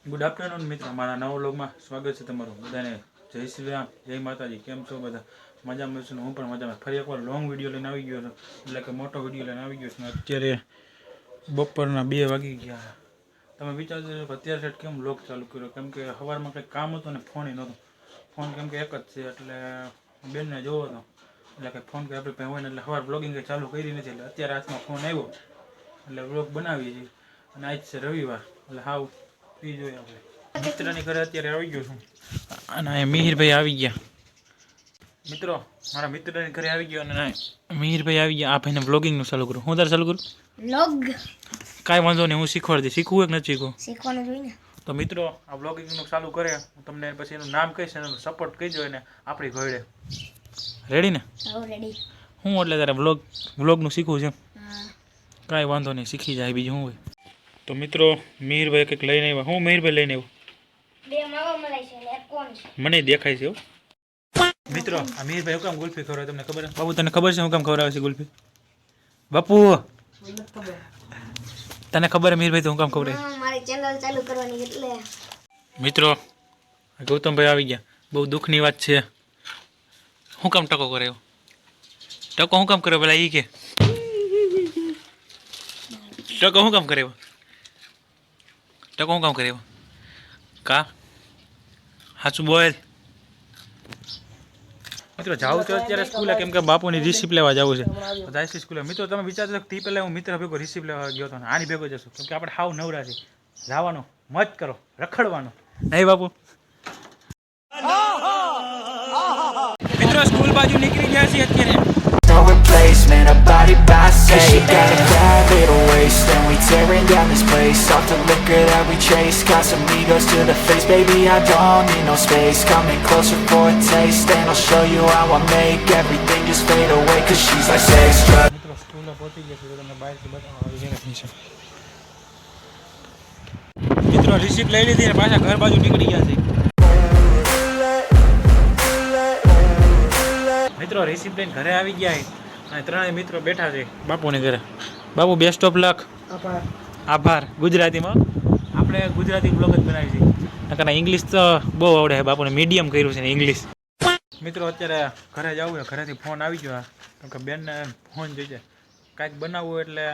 Good afternoon મિત્રો, મારા નવા વ્લોગમાં સ્વાગત છે તમારું બધાને. જય શ્રી રામ, જય માતાજી. કેમ છો બધા? મજામાં છું ને? હું પણ મજામાં. ફરી એકવાર લોંગ વિડીયો લઈને આવી ગયો છું, એટલે કે મોટો વિડીયો લઈને આવી ગયો છું. અત્યારે બપોરના 2 વાગી ગયા. તમે વિચારજો કે અત્યારે સેટ કેમ વ્લોગ ચાલુ કર્યો, કેમ કે સવારમાં કંઈક કામ હતું ને ફોન નહોતો. ફોન કેમ કે એક જ છે, એટલે બેનને જોવો હતો, એટલે કે ફોન કે આપણે હોય ને, એટલે સવાર બ્લોગિંગ ચાલુ કરી નથી. એટલે અત્યારે હાથમાં ફોન આવ્યો એટલે વ્લોગ બનાવીએ છીએ. અને આજ છે રવિવાર, એટલે હાવ ફ્રી જોઈએ આપણે. મિત્રની ઘરે અત્યારે આવી ગયો છું, અને મિહિરભાઈ આવી ગયા. મિત્રો, મારા મિત્રની ઘરે આવી ગયો અને મિહિરભાઈ આવી ગયા. આ ભાઈને બ્લોગિંગનું ચાલુ કરું. હું તારે ચાલુ કરું વ્લોગ? કાંઈ વાંધો નહીં, હું શીખવાડી દઈશ. શીખવું કે નથી શીખવું? શીખવાનું જોઈએ ને. તો મિત્રો, આ બ્લોગિંગનું ચાલુ કરે, હું તમને પછી એનું નામ કહીશ, એનું સપોર્ટ કહીજો એને આપણી ઘોડે. રેડી ને? હા, રેડી. હું એટલે તારે વ્લોગનું શીખવું છે? કાંઈ વાંધો નહીં, શીખી જાય. બીજું શું હોય? તો મિત્રો, મિહિરભાઈ કંઈક લઈને આવ્યા. હું મિહિરભાઈ લઈને આવ્યો? મને દેખાય છે. મિત્રો, આ મિહિરભાઈ હું કામ ગુલ્ફી ખવડાવે તમને ખબર? બાપુ તને ખબર છે હું કામ ખવડાવે છે ગુલ્ફી? બાપુ તને ખબર છે મિહિરભાઈ તો હું કામ ખવડાવે? મારી ચેનલ ચાલુ કરવાની એટલે. મિત્રો, ગૌતમભાઈ આવી ગયા. બહુ દુઃખની વાત છે. હું કામ ટકો કર્યો? ટકો હું કામ કર્યો પેલા એ કે? ટકો હું કામ કર્યો? ટકો હું કામ કર્યો? કા સાચું બોલ. મિત્રો, જાઉં તો અત્યારે સ્કૂલે, કેમ કે બાપુની રિસીપ લેવા જવું છે. તો જાય છે સ્કૂલે. મિત્રો, તમે વિચારજો કે તે પહેલાં હું મિત્ર ભેગો રિસીપ લેવા ગયો હતો ને આની ભેગો જશું, કેમ કે આપણે હાવ નવરા છે. જવાનો મત કરો, રખડવાનો નહીં બાપુ. મિત્રો, સ્કૂલ બાજુ નીકળી ગયા છીએ અત્યારે. No replacement, a body by say she got a bad little waist and we tearing down this place. Off the liquor that we chase, got some egos to the face. Baby, I don't need no space. Coming closer for a taste and I'll show you how I make everything just fade away. Cause she's like sex, drugs. મિત્રો, સ્કૂલે પહોંચી ગયા છે, તો તમને બહારથી બતાવવા આવી છે. મિત્રો, રિસીપ લઈ લીધી ને પાછા ઘર બાજુ નીકળી ગયા છે. મિત્રો, રિસીપ લઈને ઘરે આવી ગયા અને ત્રણેય મિત્રો બેઠા છે બાપુને ઘરે. બાપુ બેસ્ટ ઓફ લક. આભાર. ગુજરાતીમાં આપણે ગુજરાતી બ્લોગ જ બનાવી છે, નકર ઇંગ્લિશ તો બહુ આવડે છે બાપુને. મીડિયમ કર્યું છે ને ઇંગ્લિશ. મિત્રો, અત્યારે ઘરે જવું છે. ઘરેથી ફોન આવી ગયો, કેમ કે બેનને ફોન જોઈએ. કાંઈક બનાવવું એટલે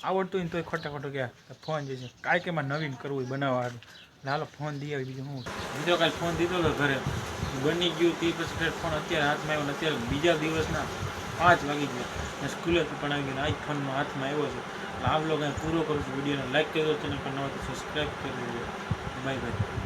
આવડતું હોય ને તોય ખોટા ખોટું કે ફોન જોઈએ. કાંઈક એમાં નવીન કરવું બનાવવા એટલે હાલો ફોન દઈ આવી. બીજું હું બીજો કાલે ફોન દીધો હતો ઘરે, બની ગયું તે પછી ફોન અત્યારે હાથમાં આવ્યો ને અત્યારે બીજા દિવસના 5 વાગી ગયા. સ્કૂલે પણ આવી ગયો, આજ ફોનમાં હાથમાં આવ્યો છે. આ વ્લોગ પૂરો કરું છું. વિડીયોને લાઈક કરી દો, ચેનલ પર નવા તો સબસ્ક્રાઈબ કરી દો. Bye bye.